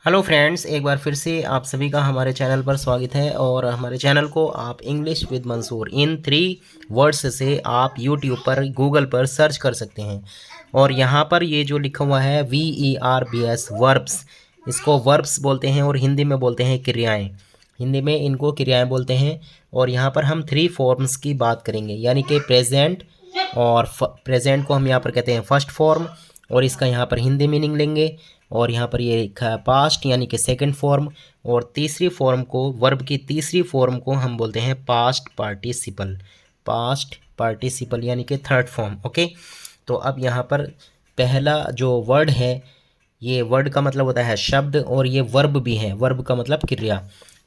Hello friends, एक बार फिर से आप सभी का हमारे चैनल पर स्वागत है। और हमारे चैनल को आप English with Mansoor in 3 words से आप यूट्यूब पर, गूगल पर सर्च कर सकते हैं। और यहाँ पर ये जो लिखा हुआ है VERBS वर्ब्स, इसको वर्ब्स बोलते हैं और हिंदी में बोलते हैं क्रियाएं। हिंदी में इनको क्रियाएं बोलते हैं। और यहाँ पर हम 3 फॉर्म्स की बात करेंगे, यानी कि प्रेजेंट। और प्रेजेंट को हम यहाँ पर कहते हैं फर्स्ट फॉर्म, और इसका यहाँ पर हिंदी मीनिंग लेंगे। और यहाँ पर ये लिखा है पास्ट, यानी कि सेकंड फॉर्म। और तीसरी फॉर्म को, वर्ब की तीसरी फॉर्म को हम बोलते हैं पास्ट पार्टिसिपल। पास्ट पार्टिसिपल यानी कि थर्ड फॉर्म। ओके, तो अब यहाँ पर पहला जो वर्ड है, ये वर्ड का मतलब होता है शब्द, और ये वर्ब भी है। वर्ब का मतलब क्रिया।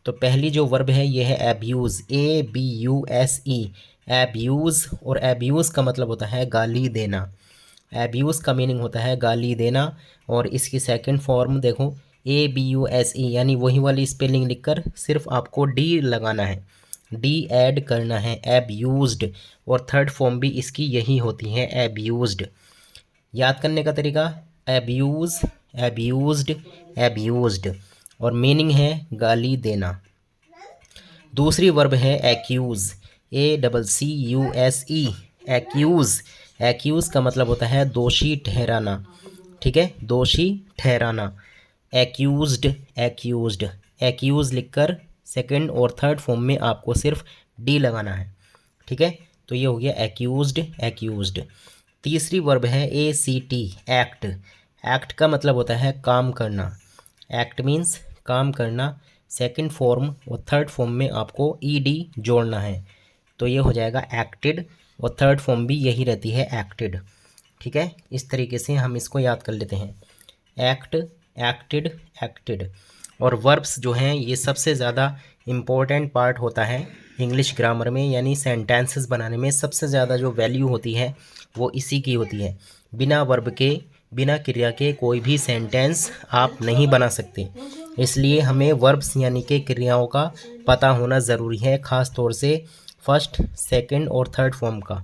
तो पहली जो वर्ब है ये है एब्यूज़, ABUSE, एब्यूज़। और एब्यूज़ का मतलब होता है गाली देना। एब्यूज़ का मीनिंग होता है गाली देना। और इसकी सेकंड फॉर्म देखो, ABUSE, यानी वही वाली स्पेलिंग लिखकर सिर्फ आपको डी लगाना है, डी ऐड करना है, एब्यूज़्ड। और थर्ड फॉर्म भी इसकी यही होती है, एब्यूज़्ड। याद करने का तरीका, एब्यूज़, एब्यूज़्ड, एब्यूज़्ड, और मीनिंग है गाली देना। दूसरी वर्ब है एक्यूज़, ACCUSE, एक्यूज़। एक्यूज़ का मतलब होता है दोषी ठहराना। ठीक है, दोषी ठहराना। एक्यूज्ड, एक्यूज्ड, एक्यूज़ लिखकर सेकंड और थर्ड फॉर्म में आपको सिर्फ डी लगाना है। ठीक है, तो ये हो गया एक्यूज्ड, एक्यूज्ड। तीसरी वर्ब है ACT, एक्ट। एक्ट का मतलब होता है काम करना। एक्ट मीन्स काम करना। सेकंड फॉर्म और थर्ड फॉर्म में आपको ED जोड़ना है, तो ये हो जाएगा एक्टेड। और थर्ड फॉर्म भी यही रहती है, एक्टेड। ठीक है, इस तरीके से हम इसको याद कर लेते हैं, एक्ट, एक्टेड, एक्टेड। और वर्ब्स जो हैं ये सबसे ज़्यादा इम्पोर्टेंट पार्ट होता है इंग्लिश ग्रामर में, यानी सेंटेंसेस बनाने में सबसे ज़्यादा जो वैल्यू होती है वो इसी की होती है। बिना वर्ब के, बिना क्रिया के कोई भी सेंटेंस आप नहीं बना सकते। इसलिए हमें वर्ब्स यानी कि क्रियाओं का पता होना ज़रूरी है, ख़ास तौर से फर्स्ट, सेकंड और थर्ड फॉर्म का।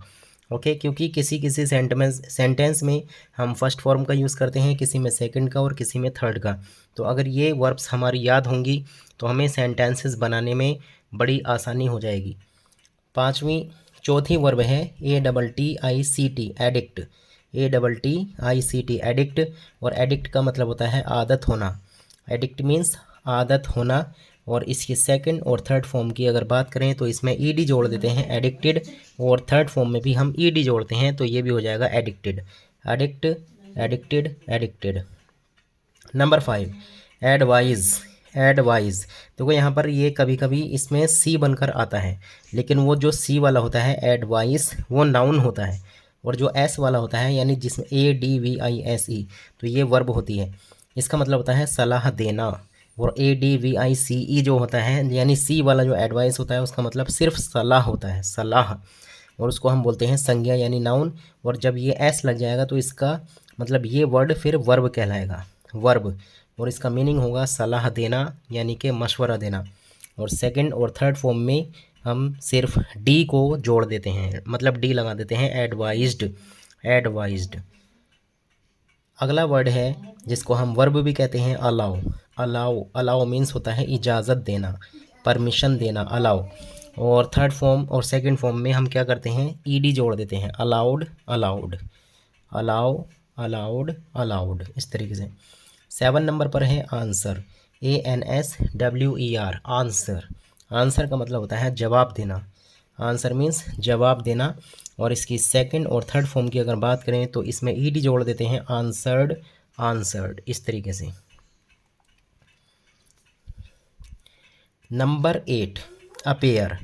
ओके, क्योंकि किसी किसी सेंटेंस में हम फर्स्ट फॉर्म का यूज़ करते हैं, किसी में सेकंड का और किसी में थर्ड का। तो अगर ये वर्ब्स हमारी याद होंगी तो हमें सेंटेंसेस बनाने में बड़ी आसानी हो जाएगी। चौथी वर्ब है ATTICT, एडिक्ट। ATTICT, addict. और एडिक्ट का मतलब होता है आदत होना। एडिक्ट मीन्स आदत होना। और इसकी सेकंड और थर्ड फॉर्म की अगर बात करें तो इसमें ED जोड़ देते हैं, एडिक्टेड। और थर्ड फॉर्म में भी हम ED जोड़ते हैं, तो ये भी हो जाएगा addicted. Addict, addicted, addicted. Number 5, advise, advise. देखो यहाँ पर ये कभी कभी इसमें C बनकर आता है, लेकिन वो जो C वाला होता है एडवाइस, वो नाउन होता है। और जो S वाला होता है, यानी जिसमें ADVISE, तो ये वर्ब होती है। इसका मतलब होता है सलाह देना। और ADVICE जो होता है, यानी C वाला जो एडवाइस होता है, उसका मतलब सिर्फ सलाह होता है, सलाह। और उसको हम बोलते हैं संज्ञा यानी नाउन। और जब ये S लग जाएगा तो इसका मतलब ये वर्ड फिर वर्ब कहलाएगा, वर्ब। और इसका मीनिंग होगा सलाह देना, यानी कि मशवरा देना। और सेकंड और थर्ड फॉर्म में हम सिर्फ डी को जोड़ देते हैं, मतलब डी लगा देते हैं, एडवाइज्ड, एडवाइज्ड। अगला वर्ड है जिसको हम वर्ब भी कहते हैं, अलाउ। अलाउ, अलाउ मीन्स होता है इजाज़त देना, परमिशन देना, अलाउ। और थर्ड फॉर्म और सेकंड फॉर्म में हम क्या करते हैं, ED जोड़ देते हैं, allowed, allowed, allow, allowed, allowed, इस तरीके से। 7 नंबर पर है आंसर, ANSWER, आंसर। आंसर का मतलब होता है जवाब देना। आंसर मीन्स जवाब देना। और इसकी सेकंड और थर्ड फॉर्म की अगर बात करें तो इसमें ED जोड़ देते हैं, आंसर्ड, आंसर्ड, इस तरीके से। Number 8, appear.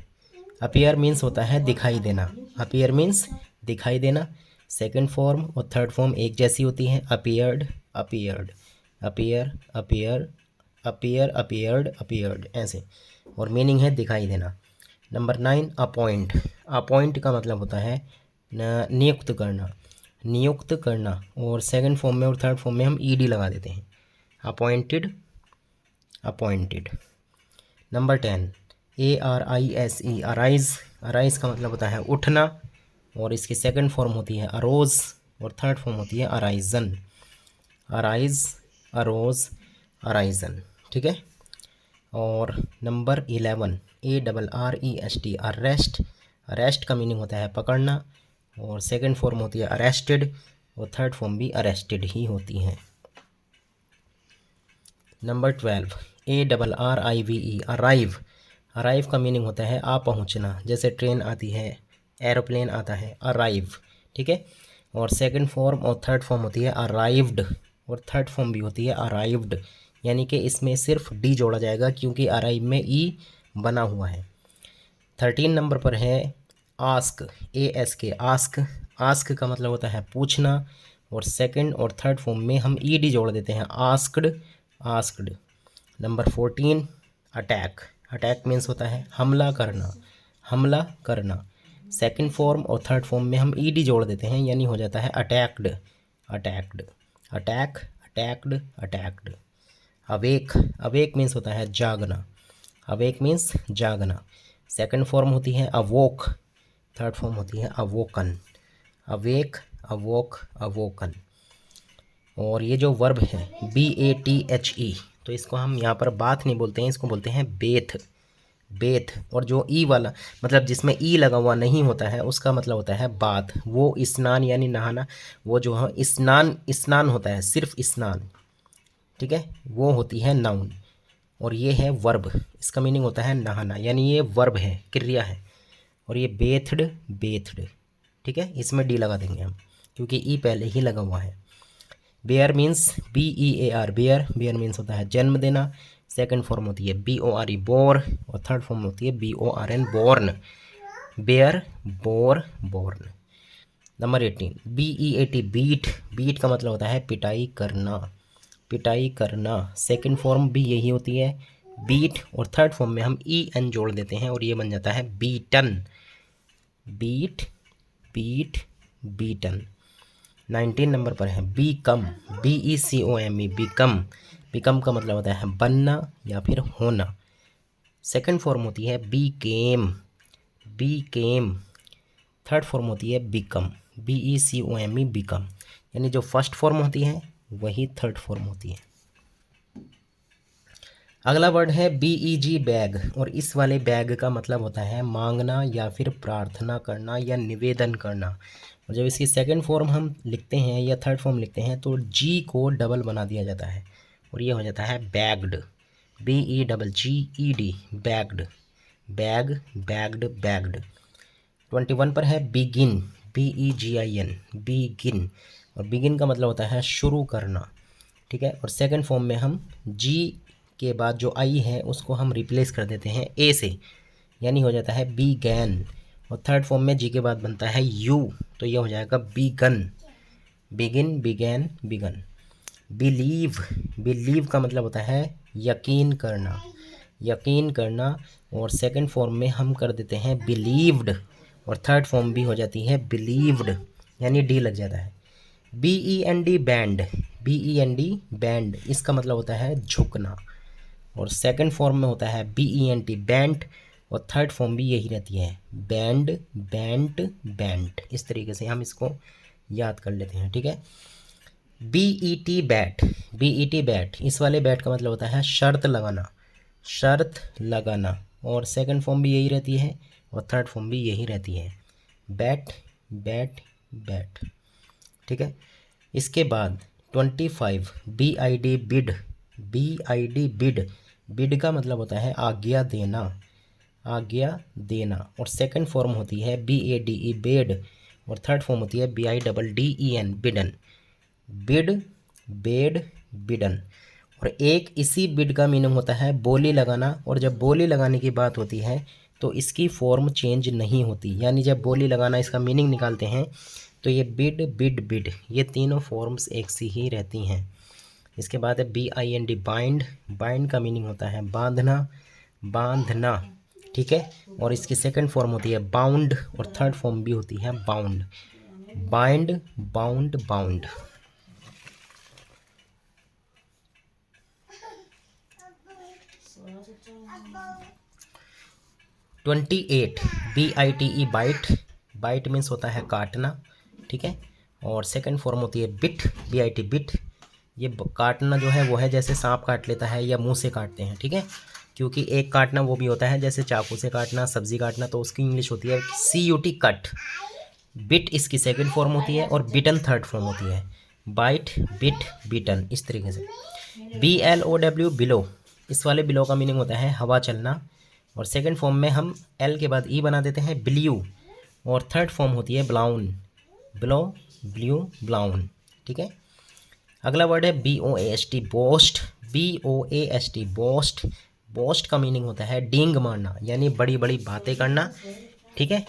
अपेयर मीन्स होता है दिखाई देना। अपेयर मीन्स दिखाई देना। सेकंड फॉर्म और थर्ड फॉर्म एक जैसी होती है, appeared, appeared, appear, appear, appear, appeared, appeared, ऐसे। और मीनिंग है दिखाई देना। Number 9, appoint. अपॉइंट का मतलब होता है नियुक्त करना, नियुक्त करना। और सेकंड फॉर्म में और थर्ड फॉर्म में हम ED लगा देते हैं, appointed, appointed. Number 10, ARISE, arise. Arise का मतलब होता है उठना। और इसकी सेकंड फॉर्म होती है अरोज़, और थर्ड फॉर्म होती है अराइजन। अराइज, अरोज़, अराइजन, ठीक है। और नंबर 11 ARREST, अरेस्ट। अरेस्ट का मीनिंग होता है पकड़ना, और सेकंड फॉर्म होती है अरेस्टेड, और थर्ड फॉर्म भी अरेस्टेड ही होती है। Number 12 ARRIVE, arrive. अराइव का मीनिंग होता है आ पहुंचना, जैसे ट्रेन आती है, एरोप्लेन आता है, अराइव, ठीक है। और सेकंड फॉर्म और थर्ड फॉर्म होती है अराइव्ड, और थर्ड फॉर्म भी होती है अराइव्ड, यानी कि इसमें सिर्फ डी जोड़ा जाएगा क्योंकि अराइव में ई बना हुआ है। 13 नंबर पर है आस्क, ASK, आस्क। आस्क का मतलब होता है पूछना, और सेकंड और थर्ड फॉर्म में हम ई डी जोड़ देते हैं, asked, asked. Number 14 attack. Attack means होता है हमला करना, हमला करना। सेकंड फॉर्म और थर्ड फॉर्म में हम ई डी जोड़ देते हैं, यानी हो जाता है attacked, attacked, attack, attacked, attacked. Awake, awake means होता है जागना, अवेक मीन्स जागना। सेकंड फॉर्म होती है अवोक, थर्ड फॉर्म होती है अवोकन, अवेक, अवोक, अवोकन। और ये जो वर्ब है BATHE, तो इसको हम यहाँ पर बाथ नहीं बोलते हैं, इसको बोलते हैं बेथ, बेथ। और जो ई वाला मतलब जिसमें ई लगा हुआ नहीं होता है उसका मतलब होता है बाथ, वो स्नान यानी नहाना, वो जो है स्नान, स्नान होता है सिर्फ स्नान, ठीक है, वो होती है नाउन। और ये है वर्ब, इसका मीनिंग होता है नहाना, यानी ये वर्ब है, क्रिया है। और ये बेथड, बेथड, ठीक है, इसमें डी लगा देंगे हम क्योंकि ई पहले ही लगा हुआ है। Bear means BEAR, bear, bear means होता है जन्म देना। सेकंड फॉर्म होती है BORE, बोर, और थर्ड फॉर्म होती है BORN, born. Bear, bore, born. Number 18 BEAT, beat. Beat का मतलब होता है पिटाई करना, पिटाई करना। सेकंड फॉर्म भी यही होती है बीट, और थर्ड फॉर्म में हम EN जोड़ देते हैं और ये बन जाता है beaten, beat, beat, beaten. 19 number पर है बीकम, BECOME, बिकम। बिकम का मतलब होता है बनना या फिर होना। सेकंड फॉर्म होती है बीकेम, बीकेम। थर्ड फॉर्म होती है बिकम, BECOME, बिकम। यानी जो फर्स्ट फॉर्म होती है वही थर्ड फॉर्म होती है। अगला वर्ड है BEG, बैग। और इस वाले बैग का मतलब होता है मांगना या फिर प्रार्थना करना या निवेदन करना। और जब इसकी सेकंड फॉर्म हम लिखते हैं या थर्ड फॉर्म लिखते हैं तो जी को डबल बना दिया जाता है और ये हो जाता है bagged, BEGGED, bagged, bag, bagged, bagged. 21 पर है बिगिन, BEGIN, बिगिन। और बिगिन का मतलब होता है शुरू करना, ठीक है। और सेकंड फॉर्म में हम जी के बाद जो आई है उसको हम रिप्लेस कर देते हैं ए से, यानी हो जाता है बिगैन। और थर्ड फॉर्म में जी के बाद बनता है यू, तो ये हो जाएगा begun, begin, began, begun. Believe, believe का मतलब होता है यकीन करना, यकीन करना। और सेकंड फॉर्म में हम कर देते हैं बिलीव्ड, और थर्ड फॉर्म भी हो जाती है बिलीव्ड, यानी डी लग जाता है। BEND, band, BEND, band. इसका मतलब होता है झुकना। और सेकंड फॉर्म में होता है BENT, बैंट। और थर्ड फॉर्म भी यही रहती है बैंड, बैंट, बैंट। इस तरीके से हम इसको याद कर लेते हैं, ठीक है। BET, bat, BET, bat. इस वाले बैट का मतलब होता है शर्त लगाना, शर्त लगाना। और सेकंड फॉर्म भी यही रहती है और थर्ड फॉर्म भी यही रहती है बैट, बैट, बैट, ठीक है। इसके बाद 25 BID, bid, BID, bid. Bid का मतलब होता है आज्ञा देना, आज्ञा देना। और सेकंड फॉर्म होती है BADE, बेड। और थर्ड फॉर्म होती है BIDDEN, बिडन, बिड, बेड, बिडन। और एक इसी बिड का मीनिंग होता है बोली लगाना। और जब बोली लगाने की बात होती है तो इसकी फॉर्म चेंज नहीं होती, यानी जब बोली लगाना इसका मीनिंग निकालते हैं तो ये बिड, बिड, बिड, ये तीनों फॉर्म्स एक सी ही रहती हैं। इसके बाद है BIND, बाइंड। बाइंड का मीनिंग होता है बांधना, बांधना, ठीक है। और इसकी सेकंड फॉर्म होती है बाउंड, और थर्ड फॉर्म भी होती है bound, bind, bound, bound. BITE, bite. Bite means होता है काटना, ठीक है। और सेकंड फॉर्म होती है बिट, BIT, बिट। ये काटना जो है वो है जैसे सांप काट लेता है या मुंह से काटते हैं, ठीक है। क्योंकि एक काटना वो भी होता है जैसे चाकू से काटना, सब्जी काटना, तो उसकी इंग्लिश होती है CUT कट। बिट इसकी सेकंड फॉर्म होती है और बिटन थर्ड फॉर्म होती है। बाइट, बिट, बिटन, इस तरीके से। BLOW बिलो, इस वाले बिलो का मीनिंग होता है हवा चलना, और सेकंड फॉर्म में हम L के बाद ई बना देते हैं ब्ल्यू, और थर्ड फॉर्म होती है ब्लाउन, ब्लो, ब्ल्यू, ब्लाउन, ठीक है। अगला वर्ड है BOAST boast, BOAST boast. Boast का मीनिंग होता है डींग मारना, यानी बड़ी बड़ी बातें करना, ठीक है।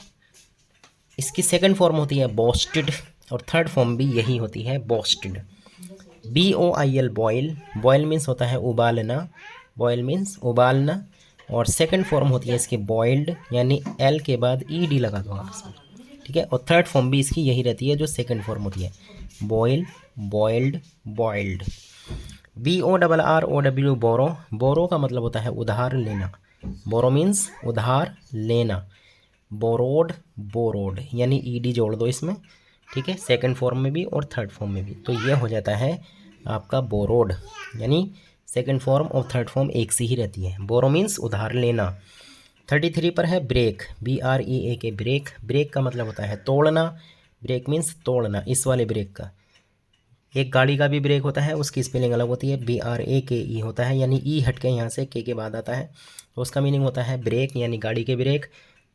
इसकी सेकंड फॉर्म होती है बोस्टेड, और थर्ड फॉर्म भी यही होती है boasted. BOIL boil, boil means होता है उबालना, बॉयल मीन्स उबालना, और सेकंड फॉर्म होती है इसकी बॉइल्ड, यानी L के बाद ED लगा दो आप इसमें, ठीक है। और थर्ड फॉर्म भी इसकी यही रहती है जो सेकंड फॉर्म होती है, बॉयल, बॉइल्ड, बॉइल्ड। BORROW बोरो, बोरो का मतलब होता है उधार लेना, बोरो मीन्स उधार लेना। बोरोड, बोरोड, यानी ED जोड़ दो इसमें, ठीक है, सेकंड फॉर्म में भी और थर्ड फॉर्म में भी, तो ये हो जाता है आपका बोरोड, यानी सेकंड फॉर्म और थर्ड फॉर्म एक सी ही रहती है। बोरो मीन्स उधार लेना। 33 पर है ब्रेक, BREAK ब्रेक। ब्रेक का मतलब होता है तोड़ना, ब्रेक मीन्स तोड़ना, इस वाले ब्रेक का। एक गाड़ी का भी ब्रेक होता है, उसकी स्पेलिंग अलग होती है, BRAKE होता है, यानी ई हट के यहाँ से के बाद आता है, तो उसका मीनिंग होता है ब्रेक, यानी गाड़ी के ब्रेक।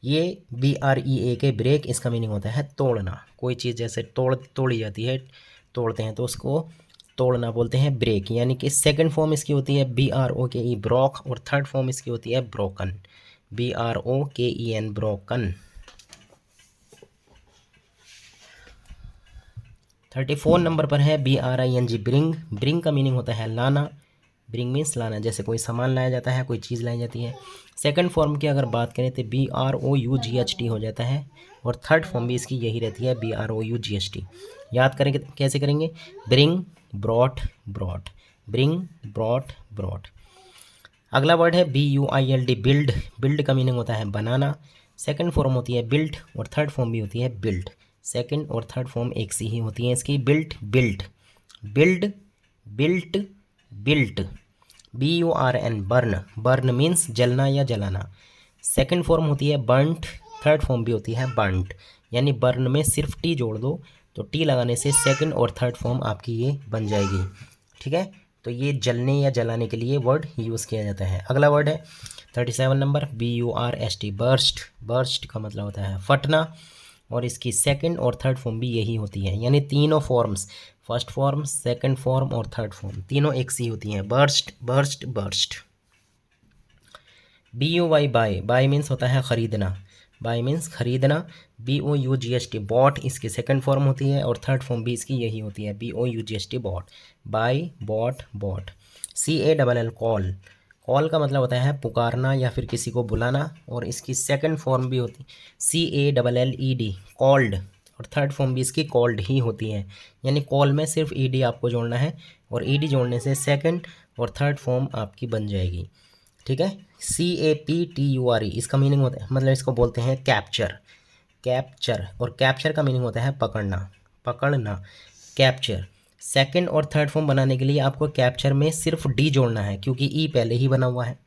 ये BREAK ब्रेक, इसका मीनिंग होता है तोड़ना। कोई चीज़ जैसे तोड़ी जाती है, तोड़ते हैं तो उसको तोड़ना बोलते हैं ब्रेक, यानी कि सेकंड फॉर्म इसकी होती है BROKE ब्रोक, और थर्ड फॉर्म इसकी होती है ब्रोकन, BROKEN ब्रोकन। 34 नंबर पर है BRING ब्रिंग। ब्रिंग का मीनिंग होता है लाना, ब्रिंग मीन्स लाना, जैसे कोई सामान लाया जाता है, कोई चीज़ लाई जाती है। सेकंड फॉर्म की अगर बात करें तो BROUGHT हो जाता है, और थर्ड फॉर्म भी इसकी यही रहती है BROUGHT। याद करेंगे कैसे करेंगे, bring, brought, brought, bring, brought, brought. अगला वर्ड है BUILD बिल्ड। बिल्ड का मीनिंग होता है बनाना, सेकंड फॉर्म होती है बिल्ट, और थर्ड फॉर्म भी होती है बिल्ड। सेकंड और थर्ड फॉर्म एक सी ही होती है इसकी, built, built, build, built, built. BURN burn, burn means जलना या जलाना। सेकंड फॉर्म होती है बर्नट, थर्ड फॉर्म भी होती है बर्नट, यानी बर्न में सिर्फ टी जोड़ दो, तो टी लगाने से सेकंड और थर्ड फॉर्म आपकी ये बन जाएगी, ठीक है। तो ये जलने या जलाने के लिए वर्ड यूज़ किया जाता है। अगला वर्ड है 37 नंबर BURST बर्स्ट। बर्स्ट का मतलब होता है फटना, और इसकी सेकंड और थर्ड फॉर्म भी यही होती है, यानी तीनों forms, first form, second form और थर्ड फॉर्म, तीनों एक सी होती हैं, burst, burst, burst. BUY buy, buy means होता है ख़रीदना, बाय मीन्स ख़रीदना। BOUGHT बॉट, इसकी सेकंड फॉर्म होती है, और थर्ड फॉर्म भी इसकी यही होती है, BOUGHT bought, buy, bought, bought. CALL call, call का मतलब होता है पुकारना या फिर किसी को बुलाना, और इसकी सेकंड फॉर्म भी होती है CALLED कॉल्ड, और थर्ड फॉर्म भी इसकी कॉल्ड ही होती है, यानी कॉल में सिर्फ ED आपको जोड़ना है, और ED जोड़ने से सेकंड और थर्ड फॉर्म आपकी बन जाएगी, ठीक है। CAPTURE, इसका मीनिंग होता है, मतलब इसको बोलते हैं कैप्चर, कैप्चर, और कैप्चर का मीनिंग होता है पकड़ना, पकड़ना, कैप्चर। सेकंड और थर्ड फॉर्म बनाने के लिए आपको कैप्चर में सिर्फ डी जोड़ना है, क्योंकि ई पहले ही बना हुआ है,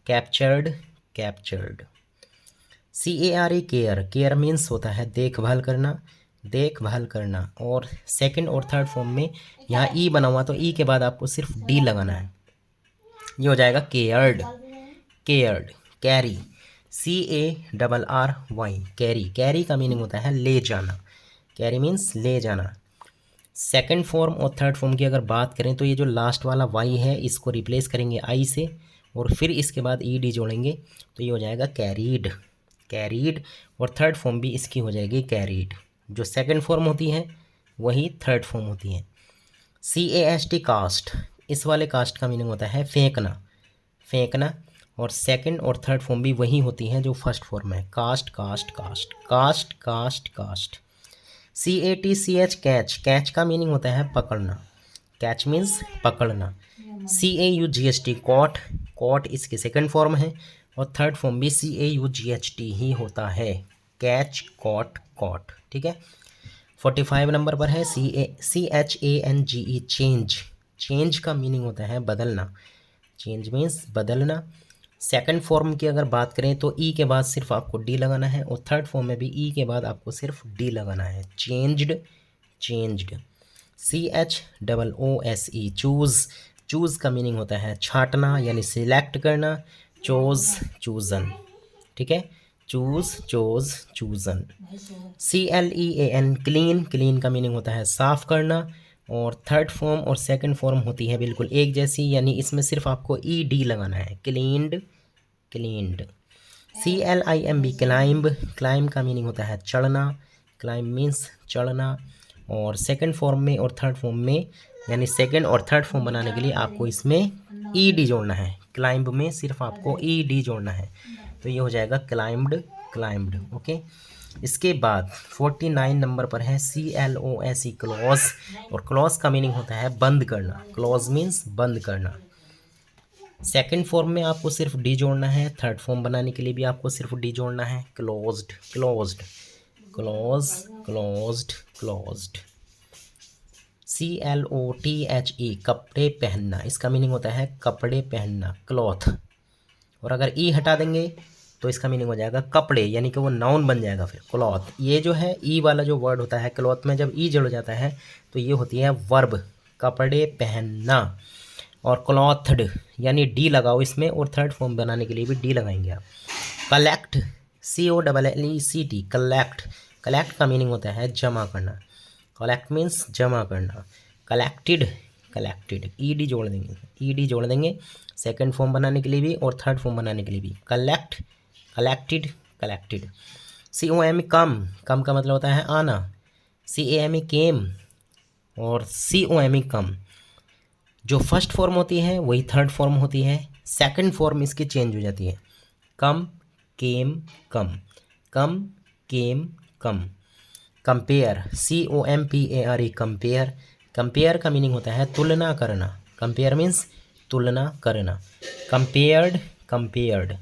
captured, captured. CARE care, care means होता है देखभाल करना, देखभाल करना, और सेकंड और थर्ड फॉर्म में यहाँ ई बना हुआ, तो ई के बाद आपको सिर्फ डी लगाना है, ये हो जाएगा cared, cared. Carry, CARRY carry, carry का मीनिंग होता है ले जाना, कैरी मीन्स ले जाना। सेकंड फॉर्म और थर्ड फॉर्म की अगर बात करें तो ये जो लास्ट वाला वाई है इसको रिप्लेस करेंगे आई से, और फिर इसके बाद ED जोड़ेंगे, तो ये हो जाएगा कैरीड, कैरीड, और थर्ड फॉर्म भी इसकी हो जाएगी कैरीड। जो सेकंड फॉर्म होती है वही थर्ड फॉर्म होती है। CAST कास्ट, इस वाले कास्ट का मीनिंग होता है फेंकना, फेंकना, और सेकंड और थर्ड फॉर्म भी वही होती हैं जो फर्स्ट फॉर्म है, cast, cast, cast, cast, cast, cast. CATCH catch, catch का मीनिंग होता है पकड़ना, कैच मीन्स पकड़ना। CAUGHT कॉट, कॉट इसकी सेकंड फॉर्म है, और थर्ड फॉर्म भी CAUGHT ही होता है, कैच, कॉट, कॉट, ठीक है। 45 नंबर पर है CHANGE चेंज, चेंज का मीनिंग होता है बदलना, चेंज मीन्स बदलना। सेकंड फॉर्म की अगर बात करें तो ई के बाद सिर्फ आपको डी लगाना है, और थर्ड फॉर्म में भी ई के बाद आपको सिर्फ डी लगाना है। Changed, changed. CHOOSE, choose, choose का मीनिंग होता है छांटना यानी सिलेक्ट करना। चोज, चूजन, ठीक है, choose, chose, chosen. CLEAN, clean, clean का मीनिंग होता है साफ करना। और थर्ड फॉर्म और सेकंड फॉर्म होती है बिल्कुल एक जैसी, यानी इसमें सिर्फ आपको ED लगाना है। Cleaned, cleaned. CLIMB, climb, climb का मीनिंग होता है चढ़ना। क्लाइंब मीन्स चढ़ना। और सेकंड फॉर्म में और थर्ड फॉर्म में, यानी सेकंड और थर्ड फॉर्म बनाने के लिए आपको इसमें ED जोड़ना है। क्लाइंब में सिर्फ आपको ED जोड़ना है, तो ये हो जाएगा क्लाइंब्ड, क्लाइंब्ड। ओके, इसके बाद 49 नंबर पर है CLOSE, क्लॉज। और क्लॉज का मीनिंग होता है बंद करना। क्लॉज मीन्स बंद करना। सेकंड फॉर्म में आपको सिर्फ डी जोड़ना है, थर्ड फॉर्म बनाने के लिए भी आपको सिर्फ डी जोड़ना है। Closed, closed, close, closed, closed. CLOTHE, कपड़े पहनना, इसका मीनिंग होता है कपड़े पहनना, क्लॉथ। और अगर ई हटा देंगे तो इसका मीनिंग हो जाएगा कपड़े, यानी कि वो नाउन बन जाएगा फिर क्लॉथ। ये जो है ई वाला जो वर्ड होता है क्लॉथ में, जब ई जुड़ जाता है तो ये होती है वर्ब, कपड़े पहनना। और क्लॉथड, यानी डी लगाओ इसमें, और थर्ड फॉर्म बनाने के लिए भी डी लगाएंगे आप। कलेक्ट, COLLECT, कलेक्ट, कलेक्ट का मीनिंग होता है जमा करना। कलेक्ट मीन्स जमा करना। कलेक्टेड, कलेक्टेड, ED जोड़ देंगे, ED जोड़ देंगे सेकंड फॉर्म बनाने के लिए भी और थर्ड फॉर्म बनाने के लिए भी। Collect, collected, collected. COME, कम, कम का मतलब होता है आना। CAME, केम। और COME, कम। जो फर्स्ट फॉर्म होती है वही थर्ड फॉर्म होती है, सेकंड फॉर्म इसकी चेंज हो जाती है। कम, केम, कम, कम, केम, कम। कंपेयर, COMPARE, कंपेयर, कंपेयर का मीनिंग होता है तुलना करना। कंपेयर मीन्स तुलना करना। कंपेयर्ड, कंपेयर्ड,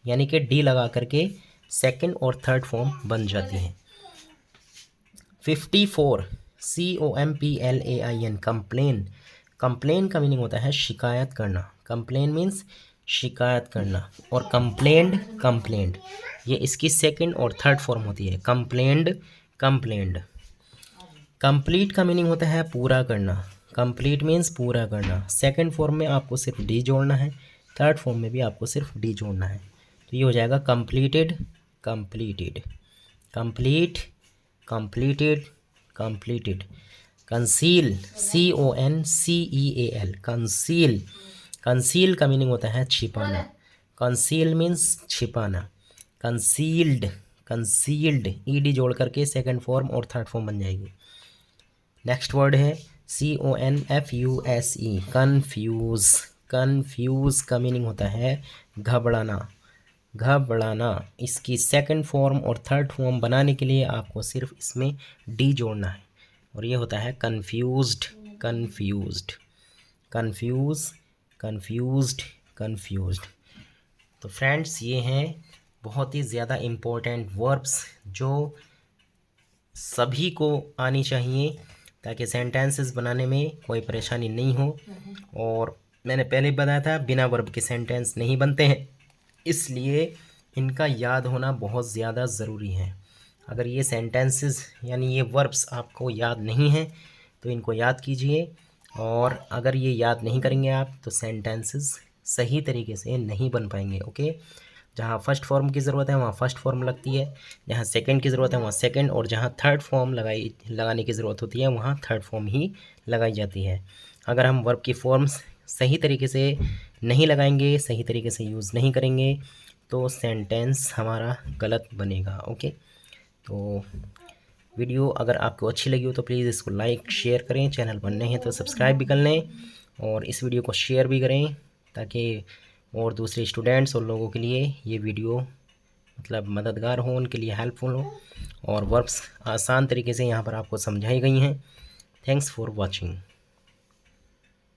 यानी कि डी लगा करके सेकंड और थर्ड फॉर्म बन जाती है। 54, COMPLAIN, कंप्लेन, कंप्लेन का मीनिंग होता है शिकायत करना। कंप्लेन मीन्स शिकायत करना। और कंप्लेंड, कंप्लेंड, ये इसकी सेकंड और थर्ड फॉर्म होती है। Complained, complained. कंप्लीट का मीनिंग होता है पूरा करना। कंप्लीट मीन्स पूरा करना। सेकंड फॉर्म में आपको सिर्फ डी जोड़ना है, थर्ड फॉर्म में भी आपको सिर्फ डी जोड़ना है, तो ये हो जाएगा completed, completed, complete, completed, completed. Conceal, CONCEAL, conceal, conceal का मीनिंग होता है छिपाना। कंसील मीन्स छिपाना। कंसील्ड, कंसील्ड, ED जोड़ करके सेकंड फॉर्म और थर्ड फॉर्म बन जाएगी। नेक्स्ट वर्ड है CONFUSE, कन्फ्यूज़, कन्फ्यूज़ का मीनिंग होता है घबराना, घबराना। इसकी सेकंड फॉर्म और थर्ड फॉर्म बनाने के लिए आपको सिर्फ इसमें डी जोड़ना है, और ये होता है confused, confused, confuse, confused, confused. तो फ्रेंड्स, ये हैं बहुत ही ज़्यादा इम्पोर्टेंट वर्ब्स जो सभी को आनी चाहिए, ताकि सेंटेंसेस बनाने में कोई परेशानी नहीं हो। और मैंने पहले बताया था बिना वर्ब के सेंटेंस नहीं बनते हैं, इसलिए इनका याद होना बहुत ज़्यादा ज़रूरी है। अगर ये सेंटेंसेस यानी ये वर्ब्स आपको याद नहीं हैं तो इनको याद कीजिए, और अगर ये याद नहीं करेंगे आप तो सेंटेंसेस सही तरीके से नहीं बन पाएंगे। ओके, जहाँ फर्स्ट फॉर्म की ज़रूरत है वहाँ फर्स्ट फॉर्म लगती है, जहाँ सेकंड की ज़रूरत है वहाँ सेकंड, और जहाँ थर्ड फॉर्म लगाने की ज़रूरत होती है वहाँ थर्ड फॉर्म ही लगाई जाती है। अगर हम वर्ब की फॉर्म्स सही तरीके से नहीं लगाएंगे, सही तरीके से यूज़ नहीं करेंगे, तो सेंटेंस हमारा गलत बनेगा। ओके, तो वीडियो अगर आपको अच्छी लगी हो तो प्लीज़ इसको लाइक शेयर करें, चैनल पर नए हैं तो सब्सक्राइब भी कर लें, और इस वीडियो को शेयर भी करें ताकि और दूसरे स्टूडेंट्स और लोगों के लिए ये वीडियो मतलब मददगार हो, उनके लिए हेल्पफुल हो। और वर्ब्स आसान तरीके से यहाँ पर आपको समझाई गई हैं। Thanks for watching.